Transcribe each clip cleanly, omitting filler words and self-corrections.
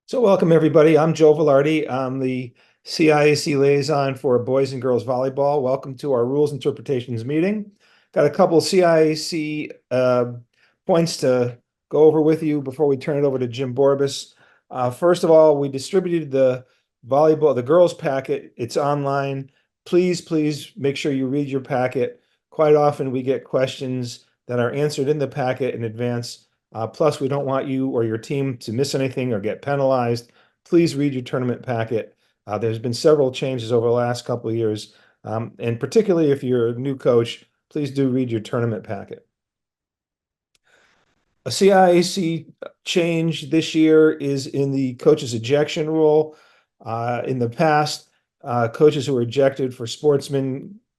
So welcome, everybody. I'm Joe Velarde. I'm the CIAC liaison for boys and girls volleyball. Welcome to our rules interpretations meeting. Got a couple CIAC points to go over with you before we turn it over to Jim Borbis. First of all, we distributed the girls packet. It's online. Please make sure you read your packet. Quite often we get questions that are answered in the packet in advance. Plus, we don't want you or your team to miss anything or get penalized. Please read your tournament packet. There's been several changes over the last couple of years, and particularly if you're a new coach, please do read your tournament packet. A CIAC change this year is in the coach's ejection rule. In the past, coaches who were ejected for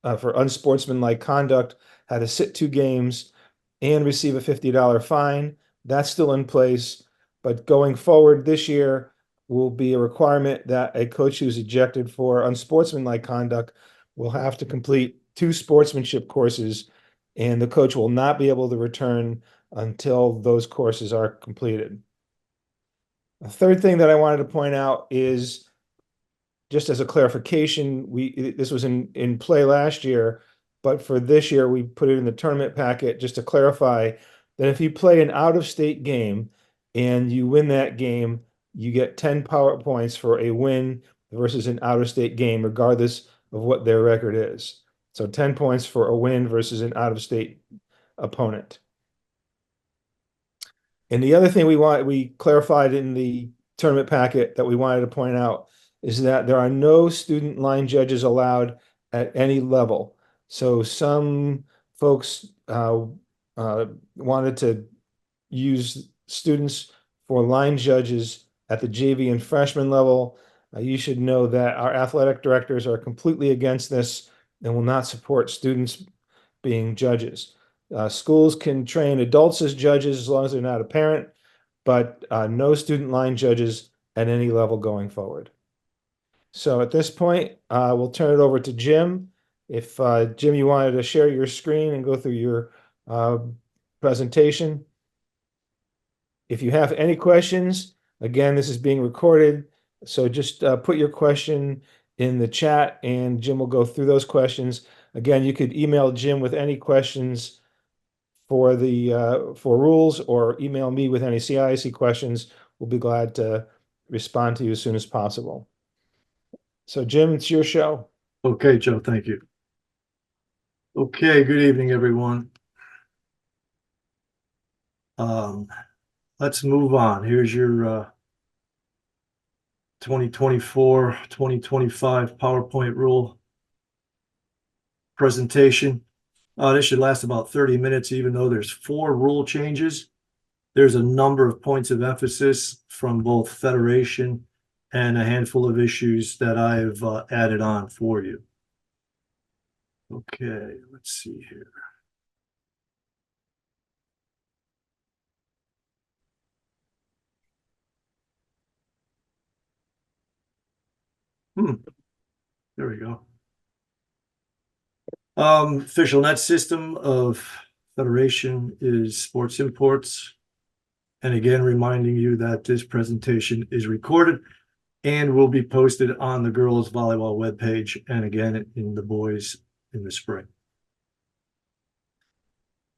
unsportsmanlike conduct had to sit 2 games and receive a $50 fine. That's still in place, but going forward this year will be a requirement that a coach who's ejected for unsportsmanlike conduct will have to complete 2 sportsmanship courses, and the coach will not be able to return until those courses are completed. A third thing that I wanted to point out is, just as a clarification, this was in play last year, but for this year we put it in the tournament packet just to clarify that if you play an out-of-state game and you win that game, you get 10 power points for a win versus an out-of-state game, regardless of what their record is. So 10 points for a win versus an out-of-state opponent. And the other thing we clarified in the tournament packet that we wanted to point out is that there are no student line judges allowed at any level. So some folks wanted to use students for line judges at the JV and freshman level. You should know that our athletic directors are completely against this and will not support students being judges. Schools can train adults as judges as long as they're not a parent, but no student line judges at any level going forward. So at this point, we'll turn it over to Jim. If Jim, you wanted to share your screen and go through your presentation. If you have any questions, again, this is being recorded, so just put your question in the chat and Jim will go through those questions. Again, you could email Jim with any questions for rules, or email me with any CIAC questions. We'll be glad to respond to you as soon as possible. So Jim, it's your show. Okay, Joe, thank you. Okay, good evening, everyone. Let's move on. Here's your 2024-2025 PowerPoint rule presentation. This should last about 30 minutes, even though there's 4 rule changes. There's a number of points of emphasis from both Federation and a handful of issues that I've added on for you. Okay, let's see here. There we go. Official net system of Federation is Sports Imports. And again, reminding you that this presentation is recorded and will be posted on the girls volleyball webpage, and again in the boys in the spring.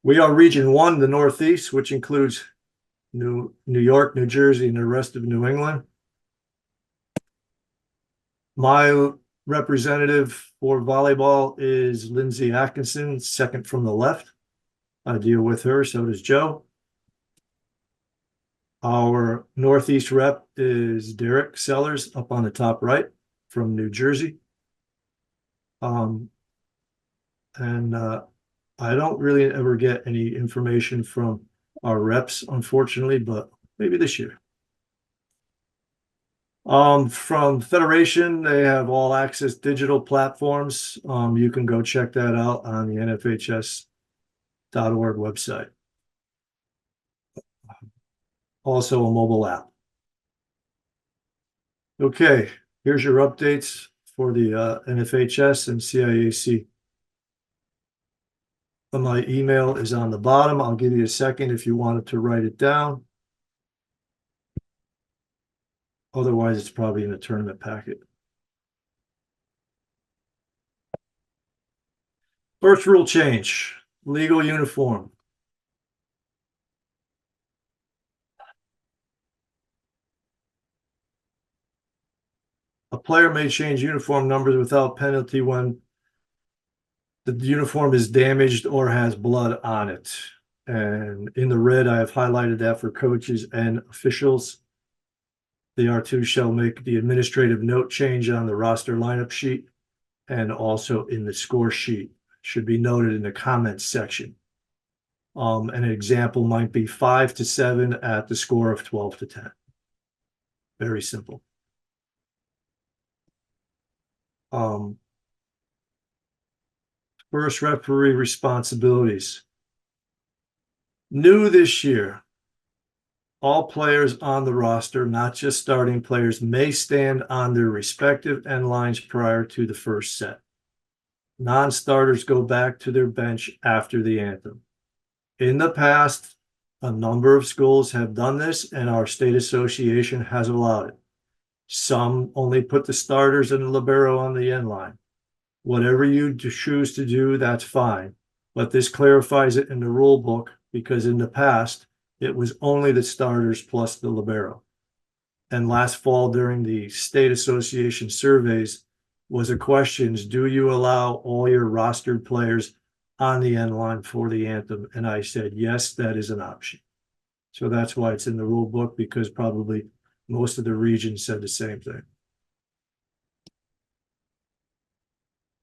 We are Region 1, the Northeast, which includes New York, New Jersey, and the rest of New England. My representative for volleyball is Lindsay Atkinson, second from the left. I deal with her, so does Joe. Our Northeast rep is Derek Sellers, up on the top right, from New Jersey. I don't really ever get any information from our reps, unfortunately, but maybe this year. From Federation, they have all access digital platforms. You can go check that out on the NFHS.org website. Also a mobile app. Okay, here's your updates for the NFHS and CIAC. My email is on the bottom. I'll give you a second if you wanted to write it down. Otherwise, it's probably in the tournament packet. First rule change, legal uniform. A player may change uniform numbers without penalty when the uniform is damaged or has blood on it. And in the red, I have highlighted that for coaches and officials. The R2 shall make the administrative note change on the roster lineup sheet and also in the score sheet. Should be noted in the comments section. An example might be 5-7 at the score of 12-10. Very simple. First, referee responsibilities. New this year, all players on the roster, not just starting players, may stand on their respective end lines prior to the first set. Non-starters go back to their bench after the anthem. In the past, a number of schools have done this, and our state association has allowed it. Some only put the starters and the libero on the end line. Whatever you choose to do, that's fine. But this clarifies it in the rule book, because in the past, it was only the starters plus the libero. And last fall, during the state association surveys, was the questions, do you allow all your rostered players on the end line for the anthem? And I said, yes, that is an option. So that's why it's in the rule book, because probably most of the regions said the same thing.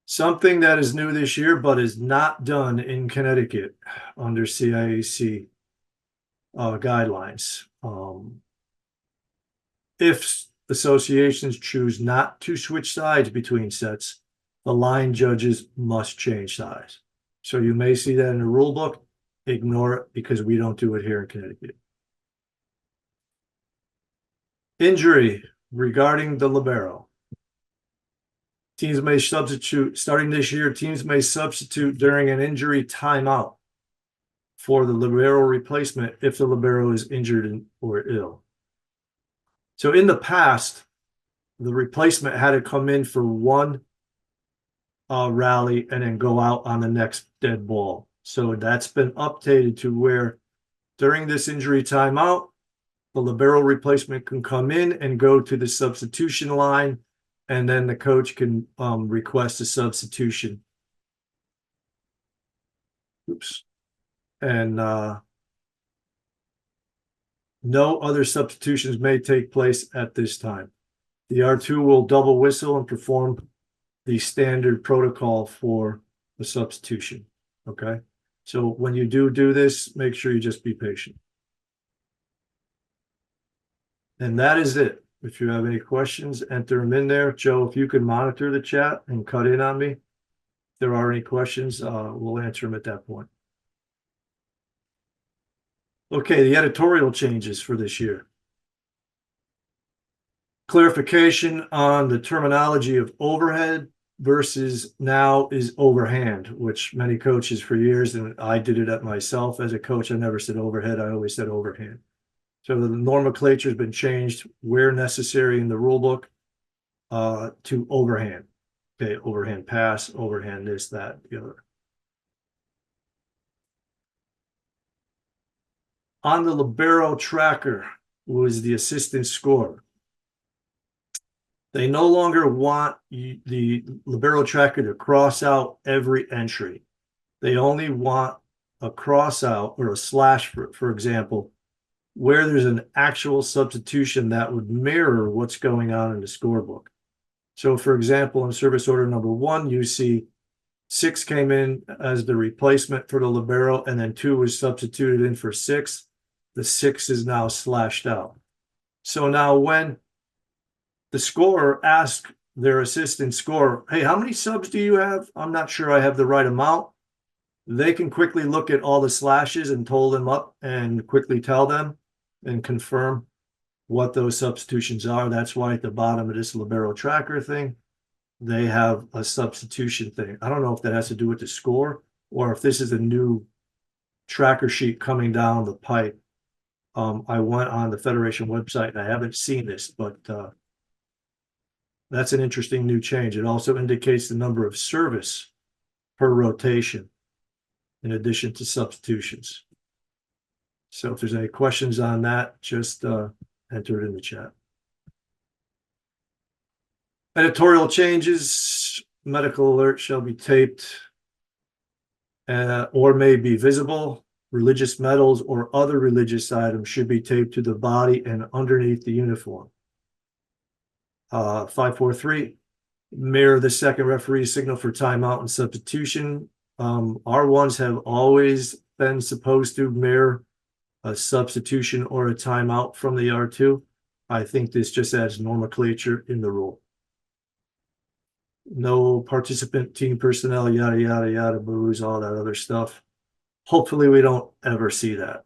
Something that is new this year, but is not done in Connecticut under CIAC guidelines. If associations choose not to switch sides between sets, the line judges must change sides. So you may see that in the rule book. Ignore it, because we don't do it here in Connecticut. Injury regarding the libero. Teams may substitute, starting this year, teams may substitute during an injury timeout for the libero replacement if the libero is injured or ill. So in the past, the replacement had to come in for one rally and then go out on the next dead ball. So that's been updated to where during this injury timeout, the libero replacement can come in and go to the substitution line, and then the coach can request a substitution. Oops. And no other substitutions may take place at this time. The R2 will double whistle and perform the standard protocol for the substitution. Okay. So when you do this, make sure you just be patient. And that is it. If you have any questions, enter them in there. Joe, if you can monitor the chat and cut in on me, if there are any questions, we'll answer them at that point. Okay, the editorial changes for this year. Clarification on the terminology of overhead versus now is overhand, which many coaches for years, and I did it at myself as a coach, I never said overhead, I always said overhand. So the nomenclature has been changed where necessary in the rule book to overhand. Okay, overhand pass, overhand this, that, the other. On the libero tracker was the assistant scorer. They no longer want the libero tracker to cross out every entry. They only want a cross out or a slash, for example, where there's an actual substitution that would mirror what's going on in the scorebook. So for example, in service order number 1, you see 6 came in as the replacement for the libero, and then 2 was substituted in for 6. The 6 is now slashed out. So now when the scorer asks their assistant scorer, hey, how many subs do you have? I'm not sure I have the right amount. They can quickly look at all the slashes and total them up and quickly tell them and confirm what those substitutions are. That's why at the bottom of this libero tracker thing, they have a substitution thing. I don't know if that has to do with the score or if this is a new tracker sheet coming down the pipe I went on the Federation website and I haven't seen this, but that's an interesting new change. It also indicates the number of service per rotation in addition to substitutions. So if there's any questions on that, just enter it in the chat. Editorial changes, medical alert shall be taped or may be visible. Religious medals or other religious items should be taped to the body and underneath the uniform. 543, mirror the second referee signal for timeout and substitution. R1s have always been supposed to mirror a substitution or a timeout from the R2. I think this just adds nomenclature in the rule. No participant, team personnel, yada, yada, yada, boos, all that other stuff. Hopefully we don't ever see that.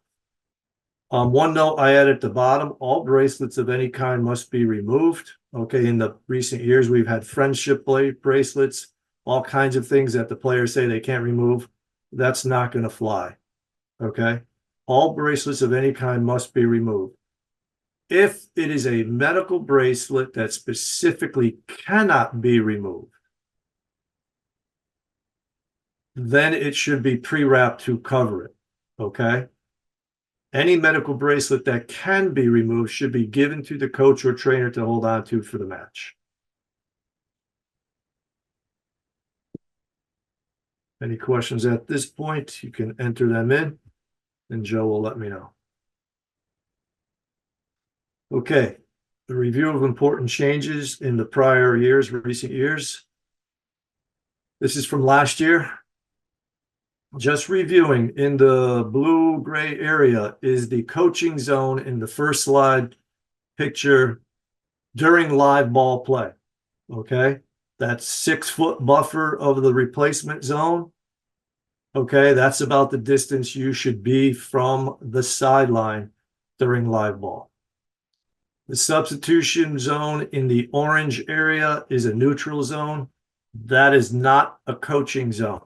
One note I added at the bottom, all bracelets of any kind must be removed. Okay, in the recent years, we've had friendship bracelets, all kinds of things that the players say they can't remove. That's not going to fly. Okay, all bracelets of any kind must be removed. If it is a medical bracelet that specifically cannot be removed, then it should be pre-wrapped to cover it. Okay. Any medical bracelet that can be removed should be given to the coach or trainer to hold on to for the match. Any questions at this point? You can enter them in, and Joe will let me know. Okay, the review of important changes in the prior years, recent years. This is from last year. Just reviewing, in the blue-gray area is the coaching zone in the first slide picture during live ball play. Okay, that's 6-foot buffer of the replacement zone. Okay, that's about the distance you should be from the sideline during live ball. The substitution zone in the orange area is a neutral zone. That is not a coaching zone.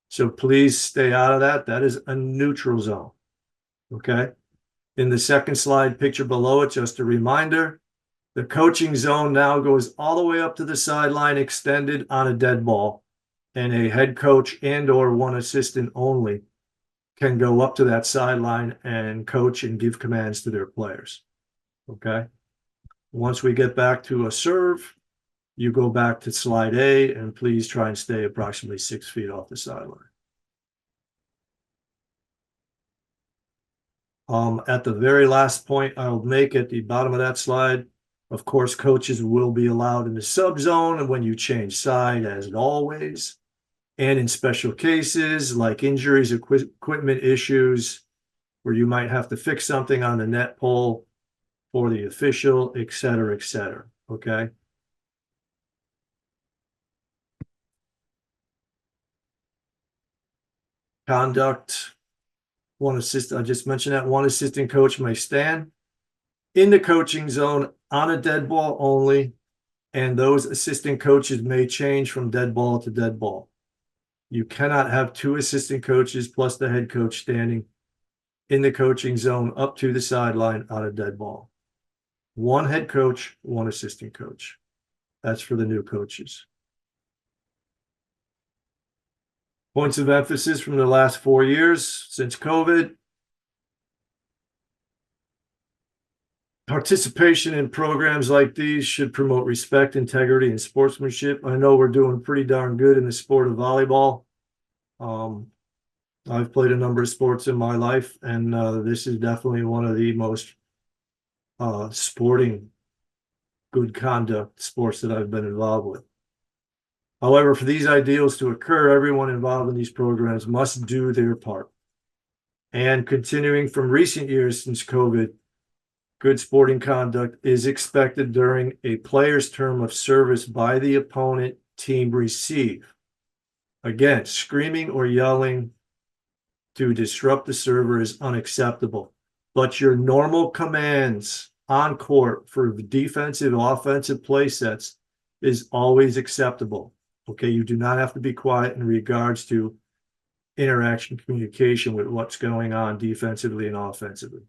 So please stay out of that. That is a neutral zone. Okay. In the second slide picture below it, just a reminder, the coaching zone now goes all the way up to the sideline extended on a dead ball, and a head coach and or one assistant only can go up to that sideline and coach and give commands to their players. Okay. Once we get back to a serve, you go back to slide A, and please try and stay approximately 6 feet off the sideline. At the very last point I'll make at the bottom of that slide, of course, coaches will be allowed in the sub zone and when you change side, as always, and in special cases like injuries, equipment issues, where you might have to fix something on the net pole for the official, et cetera, okay? Conduct, one assistant, I just mentioned that, one assistant coach may stand in the coaching zone on a dead ball only, and those assistant coaches may change from dead ball to dead ball. You cannot have 2 assistant coaches plus the head coach standing in the coaching zone up to the sideline on a dead ball. 1 head coach, 1 assistant coach. That's for the new coaches. Points of emphasis from the last 4 years since COVID. Participation in programs like these should promote respect, integrity, and sportsmanship. I know we're doing pretty darn good in the sport of volleyball. I've played a number of sports in my life, and this is definitely one of the most sporting good conduct sports that I've been involved with. However, for these ideals to occur, everyone involved in these programs must do their part. And continuing from recent years since COVID, good sporting conduct is expected during a player's term of service by the opponent team receive. Again, screaming or yelling to disrupt the server is unacceptable. But your normal commands on court for defensive, offensive play sets is always acceptable. Okay, you do not have to be quiet in regards to interaction, communication with what's going on defensively and offensively.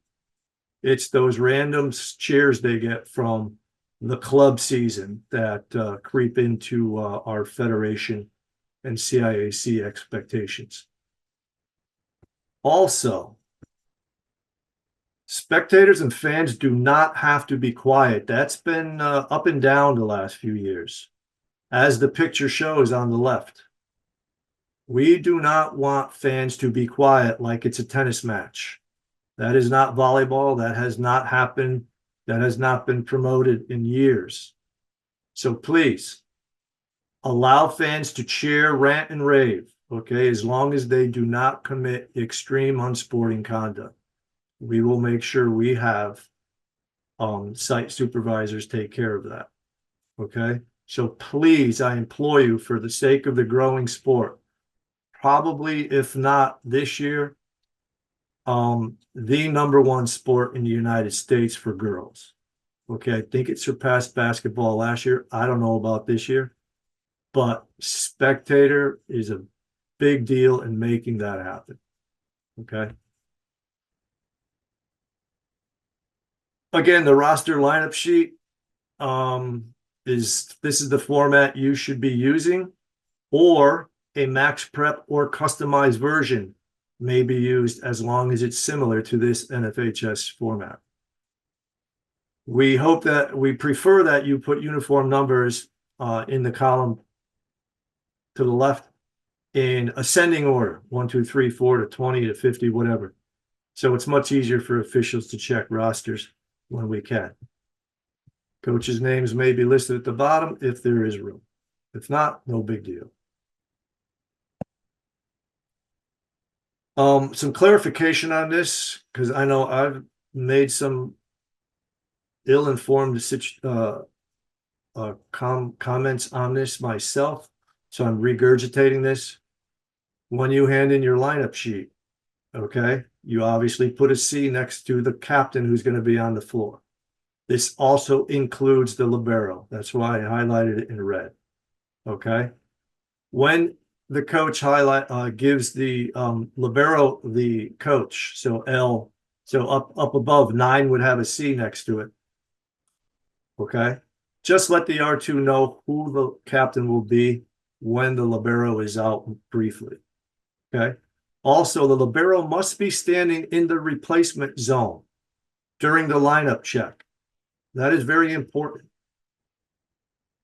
It's those random cheers they get from the club season that creep into our federation and CIAC expectations. Also, spectators and fans do not have to be quiet. That's been up and down the last few years, as the picture shows on the left. We do not want fans to be quiet like it's a tennis match. That is not volleyball. That has not happened. That has not been promoted in years. So please allow fans to cheer, rant, and rave, okay, as long as they do not commit extreme unsporting conduct. We will make sure we have site supervisors take care of that, okay? So please, I implore you, for the sake of the growing sport, probably, if not this year, the number one sport in the United States for girls. Okay, I think it surpassed basketball last year. I don't know about this year, but spectator is a big deal in making that happen. Okay. Again, the roster lineup sheet this is the format you should be using, or a max prep or customized version may be used as long as it's similar to this NFHS format. We prefer that you put uniform numbers in the column to the left in ascending order, 1, 2, 3, 4 to 20 to 50, whatever. So it's much easier for officials to check rosters when we can. Coaches' names may be listed at the bottom if there is room. If not, no big deal. Some clarification on this, because I know I've made some ill-informed comments on this myself, so I'm regurgitating this. When you hand in your lineup sheet, okay, you obviously put a C next to the captain who's going to be on the floor. This also includes the libero. That's why I highlighted it in red. Okay. When the coach gives the libero the coach, so L, so up above, 9 would have a C next to it. Okay. Just let the R2 know who the captain will be when the libero is out briefly. Okay. Also, the libero must be standing in the replacement zone during the lineup check. That is very important.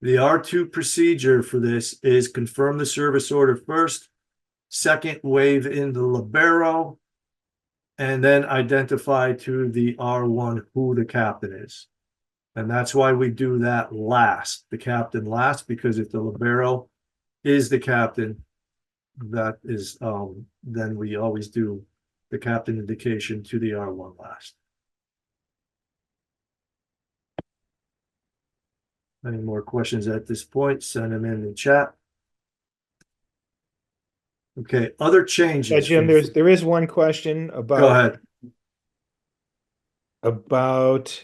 The R2 procedure for this is confirm the service order first, second, wave in the libero, and then identify to the R1 who the captain is. And that's why we do that last, the captain last, because if the libero is the captain, that is, then we always do the captain indication to the R1 last. Any more questions at this point, send them in the chat. Okay, other changes. Yeah, Jim, there is one question about. Go ahead. About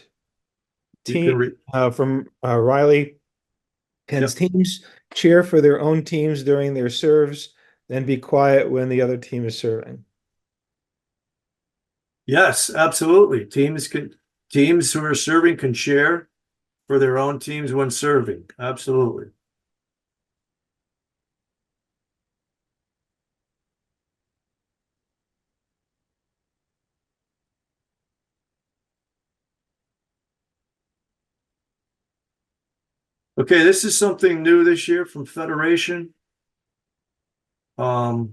team from Riley. Can teams cheer for their own teams during their serves, then be quiet when the other team is serving? Yes, absolutely. Teams who are serving can cheer for their own teams when serving. Absolutely. Okay, this is something new this year from Federation. Just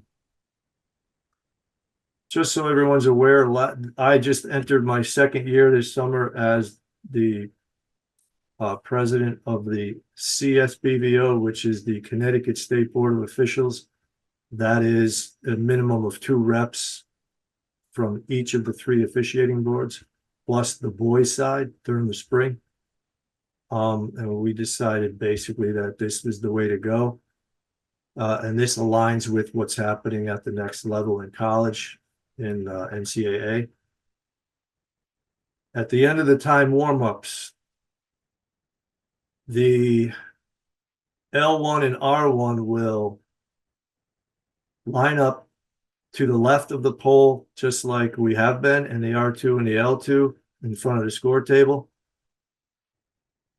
so everyone's aware, I just entered my second year this summer as the president of the CSBVO, which is the Connecticut State Board of Officials. That is a minimum of 2 reps from each of the 3 officiating boards, plus the boys' side during the spring. And we decided basically that this was the way to go. And this aligns with what's happening at the next level in college in NCAA. At the end of the time warm-ups, the L1 and R1 will line up to the left of the pole, just like we have been, and the R2 and the L2, in front of the score table.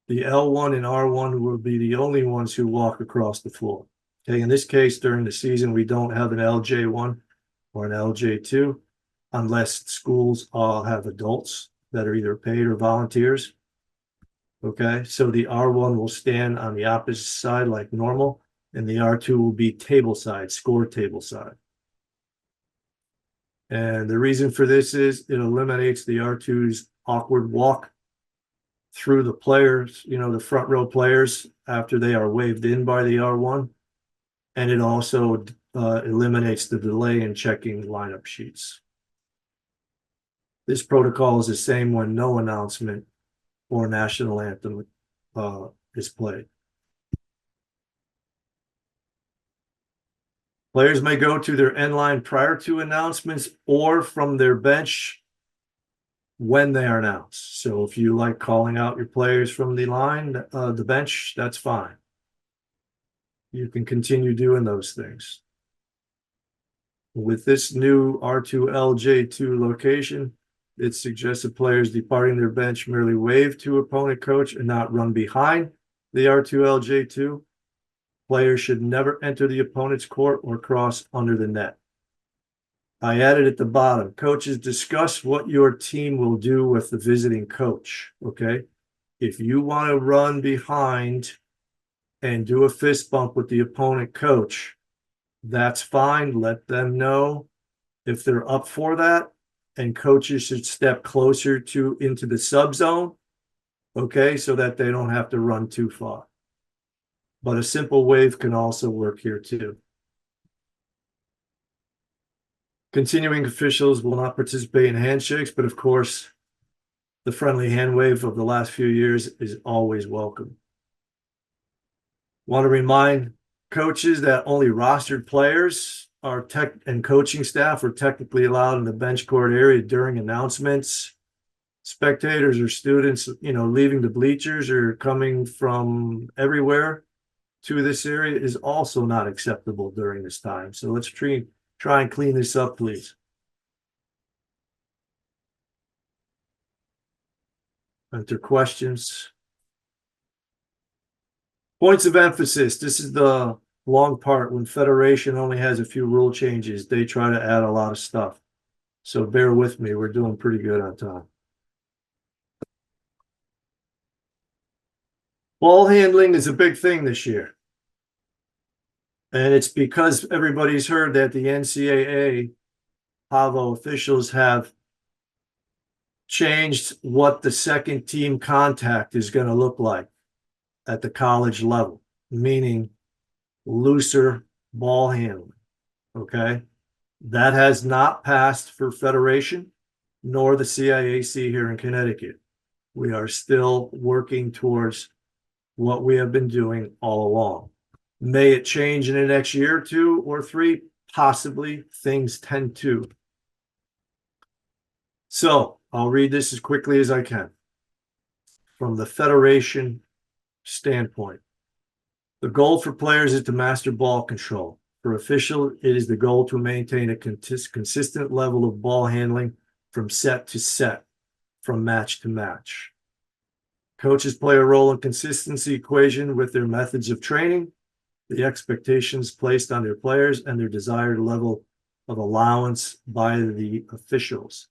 The L1 and R1 will be the only ones who walk across the floor. Okay, in this case, during the season, we don't have an LJ1 or an LJ2 unless schools all have adults that are either paid or volunteers. Okay, so the R1 will stand on the opposite side like normal, and the R2 will be table side, score table side. And the reason for this is it eliminates the R2's awkward walk through the players, the front row players after they are waved in by the R1. And it also eliminates the delay in checking lineup sheets. This protocol is the same when no announcement or national anthem is played. Players may go to their end line prior to announcements or from their bench when they are announced. So if you like calling out your players from the line, the bench, that's fine. You can continue doing those things. With this new R2LJ2 location, it suggests that players departing their bench merely wave to opponent coach and not run behind the R2LJ2. Players should never enter the opponent's court or cross under the net. I added at the bottom, coaches discuss what your team will do with the visiting coach, okay? If you want to run behind and do a fist bump with the opponent coach, that's fine. Let them know if they're up for that, and coaches should step closer into the sub zone, okay, so that they don't have to run too far. But a simple wave can also work here too. Continuing officials will not participate in handshakes, but of course, the friendly hand wave of the last few years is always welcome. Want to remind coaches that only rostered players and coaching staff are technically allowed in the bench court area during announcements. Spectators or students, leaving the bleachers or coming from everywhere to this area is also not acceptable during this time. So let's try and clean this up, please. Enter questions. Points of emphasis. This is the long part. When Federation only has a few rule changes, they try to add a lot of stuff. So bear with me. We're doing pretty good on time. Ball handling is a big thing this year. And it's because everybody's heard that the NCAA PAVO officials have changed what the second team contact is going to look like at the college level, meaning looser ball handling, okay? That has not passed for Federation nor the CIAC here in Connecticut. We are still working towards what we have been doing all along. May it change in the next year or two or three? Possibly. Things tend to. So I'll read this as quickly as I can. From the Federation standpoint, the goal for players is to master ball control. For officials, it is the goal to maintain a consistent level of ball handling from set to set, from match to match. Coaches play a role in consistency equation with their methods of training, the expectations placed on their players, and their desired level of allowance by the officials.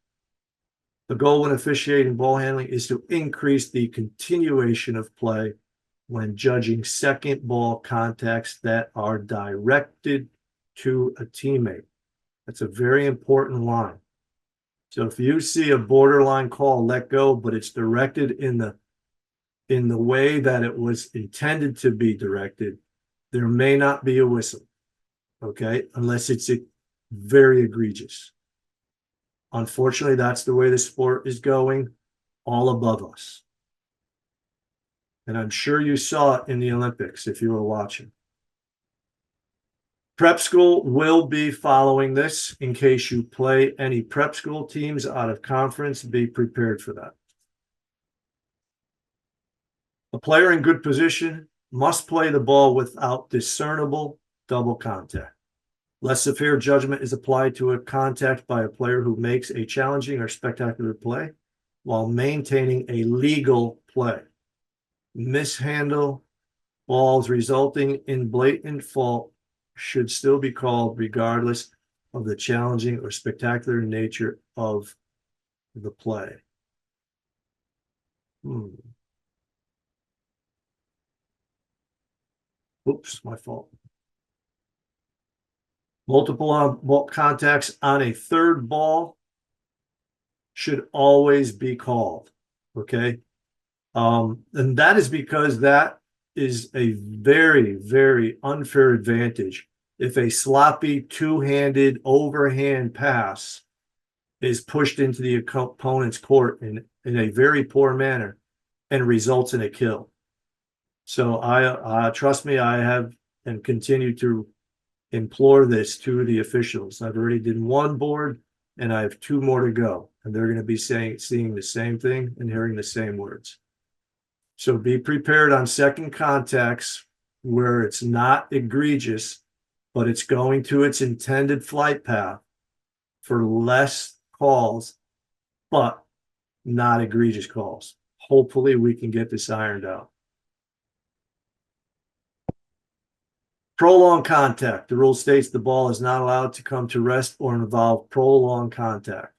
The goal when officiating ball handling is to increase the continuation of play when judging second ball contacts that are directed to a teammate. That's a very important line. So if you see a borderline call, let go, but it's directed in the way that it was intended to be directed, there may not be a whistle, okay, unless it's very egregious. Unfortunately, that's the way the sport is going, all above us. And I'm sure you saw it in the Olympics if you were watching. Prep school will be following this. In case you play any prep school teams out of conference, be prepared for that. A player in good position must play the ball without discernible double contact. Less severe judgment is applied to a contact by a player who makes a challenging or spectacular play while maintaining a legal play. Mishandle balls resulting in blatant fault should still be called regardless of the challenging or spectacular nature of the play. Oops, my fault. Multiple ball contacts on a third ball should always be called. Okay. And that is because that is a very, very unfair advantage. If a sloppy two-handed overhand pass is pushed into the opponent's court in a very poor manner and results in a kill. So I trust me, I have and continue to implore this to the officials. I've already did one board and I have two more to go, and they're going to be seeing the same thing and hearing the same words. So be prepared on second contacts where it's not egregious, but it's going to its intended flight path for less calls, but not egregious calls. Hopefully we can get this ironed out. Prolonged contact. The rule states the ball is not allowed to come to rest or involve prolonged contact.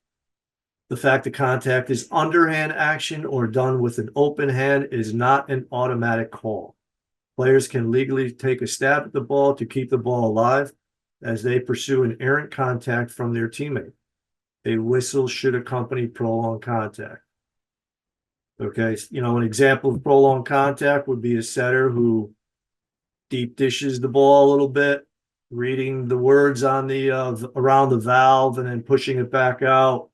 The fact that contact is underhand action or done with an open hand is not an automatic call. Players can legally take a stab at the ball to keep the ball alive as they pursue an errant contact from their teammate. A whistle should accompany prolonged contact. Okay, you know, an example of prolonged contact would be a setter who deep dishes the ball a little bit, reading the words on the around the valve and then pushing it back out.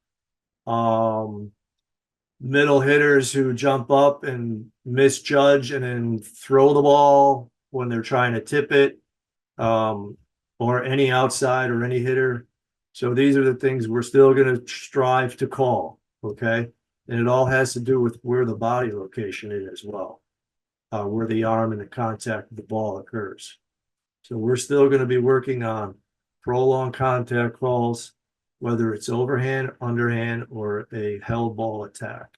Middle hitters who jump up and misjudge and then throw the ball when they're trying to tip it, or any outside or any hitter. So these are the things we're still going to strive to call, okay? And it all has to do with where the body location is as well, where the arm and the contact of the ball occurs. So we're still going to be working on prolonged contact calls, whether it's overhand, underhand, or a held ball attack.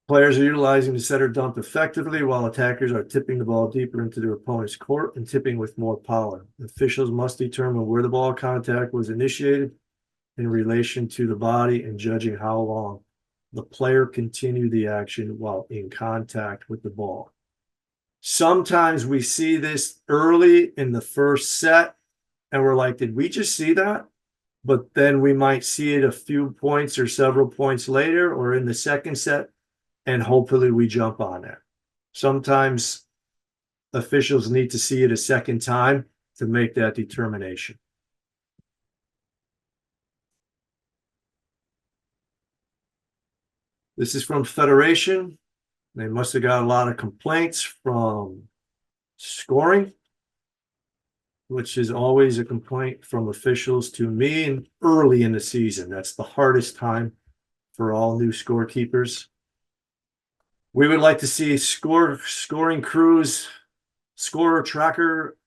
Players are utilizing the setter dump effectively while attackers are tipping the ball deeper into their opponent's court and tipping with more power. Officials must determine where the ball contact was initiated in relation to the body and judging how long the player continued the action while in contact with the ball. Sometimes we see this early in the first set and we're like, did we just see that? But then we might see it a few points or several points later or in the second set, and hopefully we jump on it. Sometimes officials need to see it a second time to make that determination. This is from Federation. They must have got a lot of complaints from scoring, which is always a complaint from officials to me and early in the season. That's the hardest time for all new scorekeepers. We would like to see scoring crews, scorer tracker,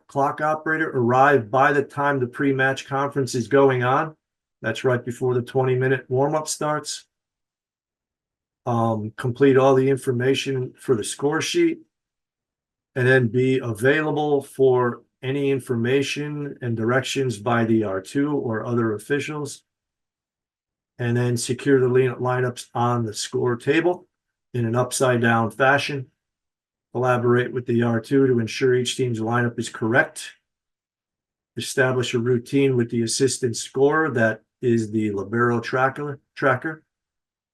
clock operator arrive by the time the pre-match conference is going on. That's right before the 20-minute warm-up starts. Complete all the information for the score sheet, and then be available for any information and directions by the R2 or other officials. And then secure the lineups on the score table in an upside down fashion. Collaborate with the R2 to ensure each team's lineup is correct. Establish a routine with the assistant scorer that is the libero tracker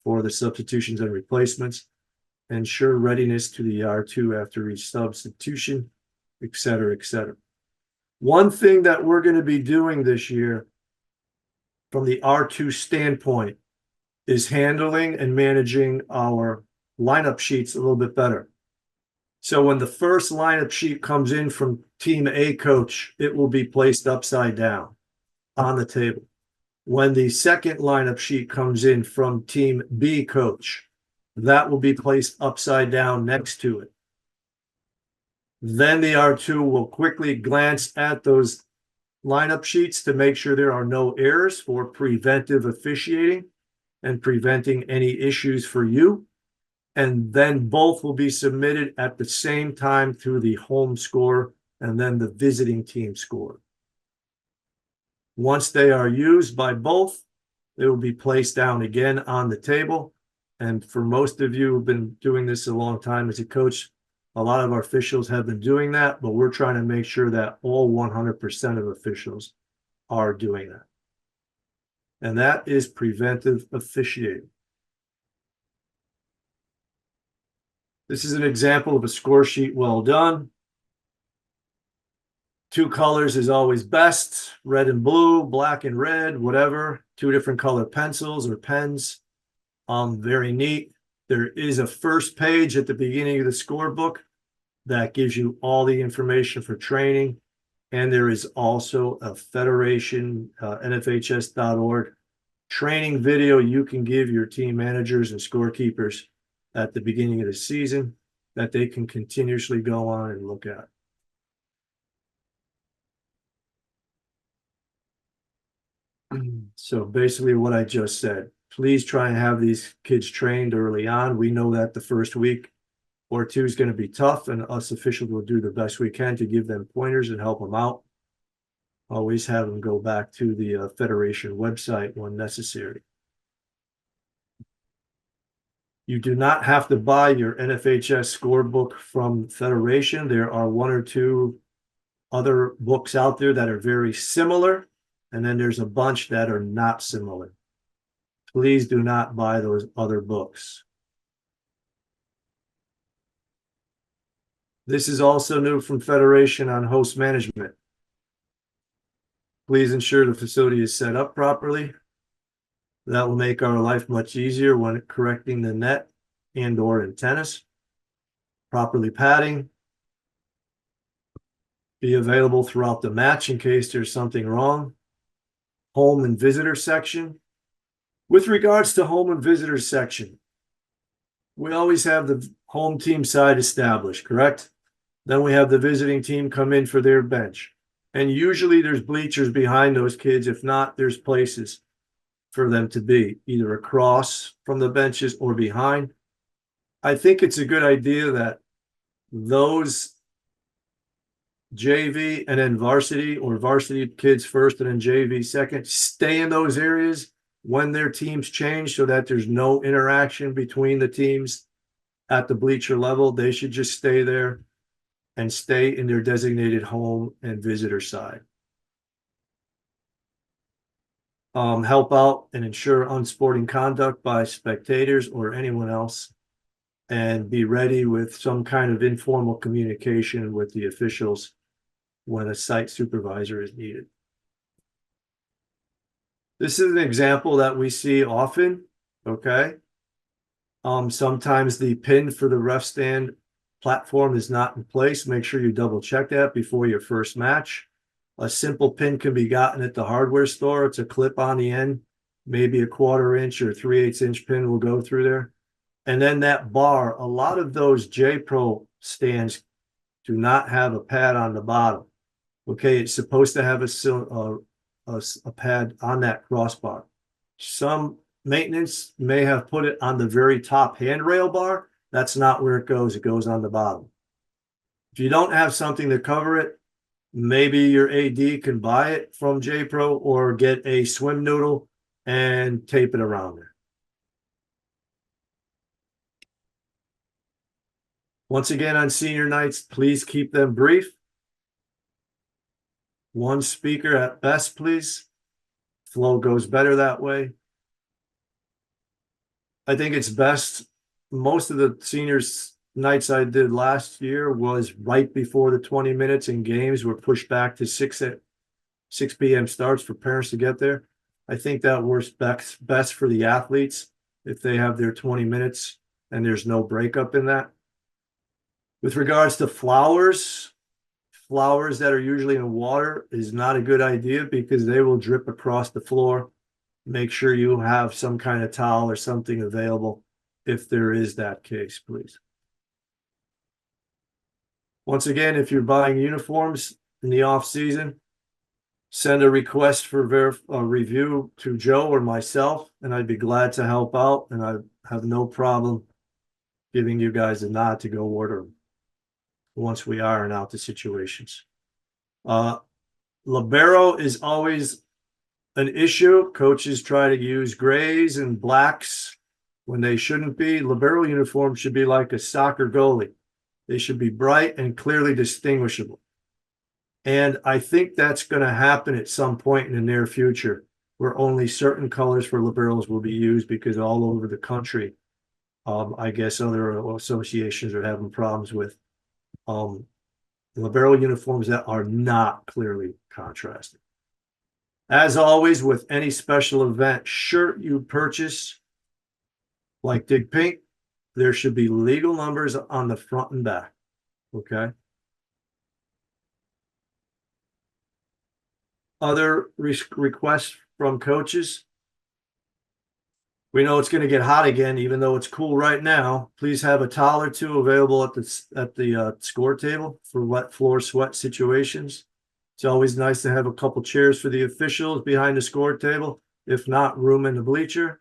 for the substitutions and replacements. Ensure readiness to the R2 after each substitution, et cetera, et cetera. One thing that we're going to be doing this year from the R2 standpoint is handling and managing our lineup sheets a little bit better. So when the first lineup sheet comes in from Team A coach, it will be placed upside down on the table. When the second lineup sheet comes in from Team B coach, that will be placed upside down next to it. Then the R2 will quickly glance at those lineup sheets to make sure there are no errors for preventive officiating and preventing any issues for you. And then both will be submitted at the same time through the home score and then the visiting team score. Once they are used by both, they will be placed down again on the table. And for most of you who've been doing this a long time as a coach, a lot of our officials have been doing that, but we're trying to make sure that all 100% of officials are doing that. And that is preventive officiating. This is an example of a score sheet well done. 2 colors is always best, red and blue, black and red, whatever. 2 different color pencils or pens. Very neat. There is a first page at the beginning of the scorebook that gives you all the information for training. And there is also a Federation, NFHS.org training video you can give your team managers and scorekeepers at the beginning of the season that they can continuously go on and look at. So basically what I just said, please try and have these kids trained early on. We know that the first week or 2 is going to be tough, and us officials will do the best we can to give them pointers and help them out. Always have them go back to the Federation website when necessary. You do not have to buy your NFHS scorebook from Federation. There are 1 or 2 other books out there that are very similar, and then there's a bunch that are not similar. Please do not buy those other books. This is also new from Federation on host management. Please ensure the facility is set up properly. That will make our life much easier when correcting the net and or in tennis. Properly padding. Be available throughout the match in case there's something wrong. Home and visitor section. With regards to home and visitor section, we always have the home team side established, correct? Then we have the visiting team come in for their bench. And usually there's bleachers behind those kids. If not, there's places for them to be, either across from the benches or behind. I think it's a good idea that those JV and then varsity, or varsity kids first and then JV second, stay in those areas when their teams change so that there's no interaction between the teams at the bleacher level. They should just stay there and stay in their designated home and visitor side. Help out and ensure unsporting conduct by spectators or anyone else, and be ready with some kind of informal communication with the officials when a site supervisor is needed. This is an example that we see often, okay? Sometimes the pin for the ref stand platform is not in place. Make sure you double check that before your first match. A simple pin can be gotten at the hardware store. It's a clip on the end, maybe a 1/4 inch or 3/8 inch pin will go through there. And then that bar, a lot of those J-Pro stands do not have a pad on the bottom. Okay, it's supposed to have a pad on that crossbar. Some maintenance may have put it on the very top handrail bar. That's not where it goes. It goes on the bottom. If you don't have something to cover it, maybe your AD can buy it from J-Pro or get a swim noodle and tape it around there. Once again, on senior nights, please keep them brief. 1 speaker at best, please. Flow goes better that way. I think it's best. Most of the seniors nights I did last year was right before the 20 minutes, and games were pushed back to 6 p.m. starts for parents to get there. I think that works best for the athletes if they have their 20 minutes and there's no breakup in that. With regards to flowers that are usually in water is not a good idea because they will drip across the floor. Make sure you have some kind of towel or something available if there is that case, please. Once again, if you're buying uniforms in the off season, send a request for review to Joe or myself, and I'd be glad to help out. And I have no problem giving you guys a nod to go order them once we iron out the situations. Libero is always an issue. Coaches try to use grays and blacks when they shouldn't be. Libero uniform should be like a soccer goalie. They should be bright and clearly distinguishable. And I think that's going to happen at some point in the near future, where only certain colors for liberos will be used, because all over the country, I guess other associations are having problems with libero uniforms that are not clearly contrasted. As always, with any special event shirt you purchase, like Dig Pink, there should be legal numbers on the front and back. Okay. Other requests from coaches. We know it's going to get hot again, even though it's cool right now. Please have a towel or two available at the score table for wet floor sweat situations. It's always nice to have a couple chairs for the officials behind the score table, if not room in the bleacher.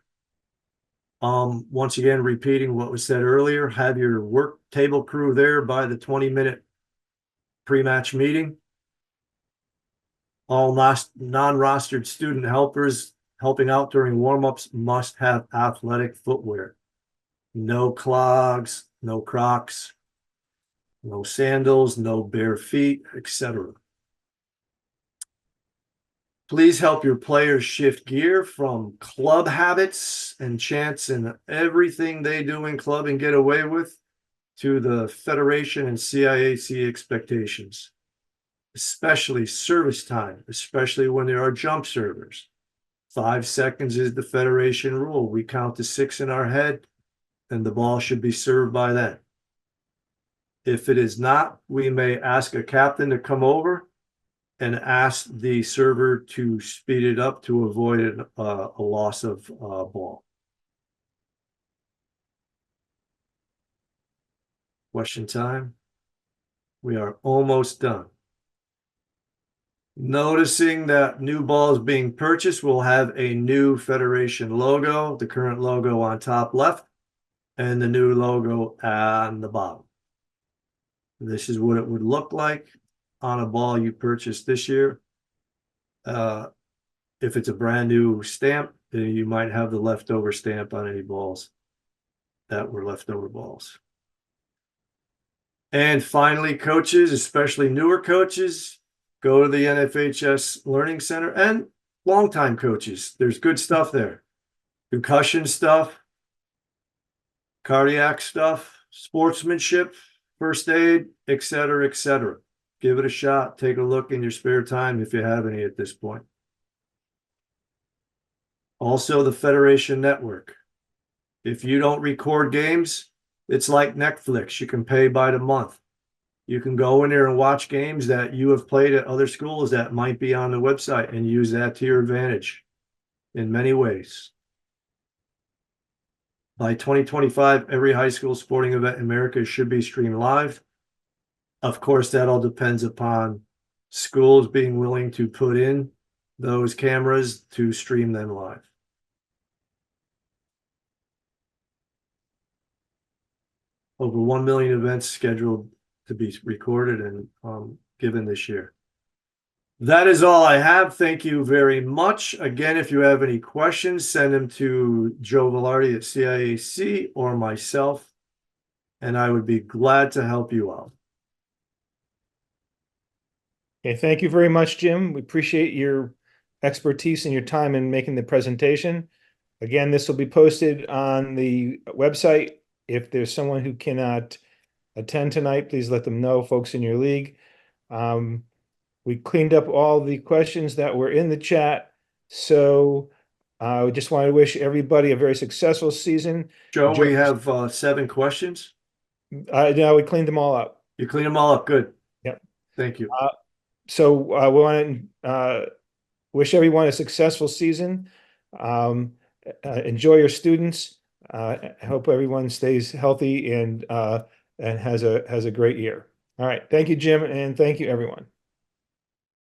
Once again, repeating what was said earlier, have your work table crew there by the 20-minute pre-match meeting. All non-rostered student helpers helping out during warm-ups must have athletic footwear. No clogs, no Crocs, no sandals, no bare feet, etc. Please help your players shift gear from club habits and chants and everything they do in club and get away with to the Federation and CIAC expectations, especially service time, especially when there are jump servers. 5 seconds is the Federation rule. We count to 6 in our head, and the ball should be served by then. If it is not, we may ask a captain to come over and ask the server to speed it up to avoid a loss of ball. Question time. We are almost done. Noticing that new balls being purchased will have a new Federation logo, the current logo on top left, and the new logo on the bottom. This is what it would look like on a ball you purchased this year. If it's a brand new stamp, then you might have the leftover stamp on any balls that were leftover balls. And finally, coaches, especially newer coaches, go to the NFHS Learning Center, and longtime coaches. There's good stuff there. Concussion stuff, cardiac stuff, sportsmanship, first aid, etc., etc. Give it a shot. Take a look in your spare time if you have any at this point. Also, the Federation Network. If you don't record games, it's like Netflix. You can pay by the month. You can go in there and watch games that you have played at other schools that might be on the website and use that to your advantage in many ways. By 2025, every high school sporting event in America should be streamed live. Of course, that all depends upon schools being willing to put in those cameras to stream them live. Over 1 million events scheduled to be recorded and given this year. That is all I have. Thank you very much. Again, if you have any questions, send them to Joe Velarde at CIAC or myself, and I would be glad to help you out. Okay, thank you very much, Jim. We appreciate your expertise and your time in making the presentation. Again, this will be posted on the website. If there's someone who cannot attend tonight, please let them know, folks in your league. We cleaned up all the questions that were in the chat. So we just want to wish everybody a very successful season. Joe, we have 7 questions. No, we cleaned them all up. You cleaned them all up. Good. Yep. Thank you. So we want to wish everyone a successful season. Enjoy your students. I hope everyone stays healthy and has a great year. All right. Thank you, Jim, and thank you, everyone.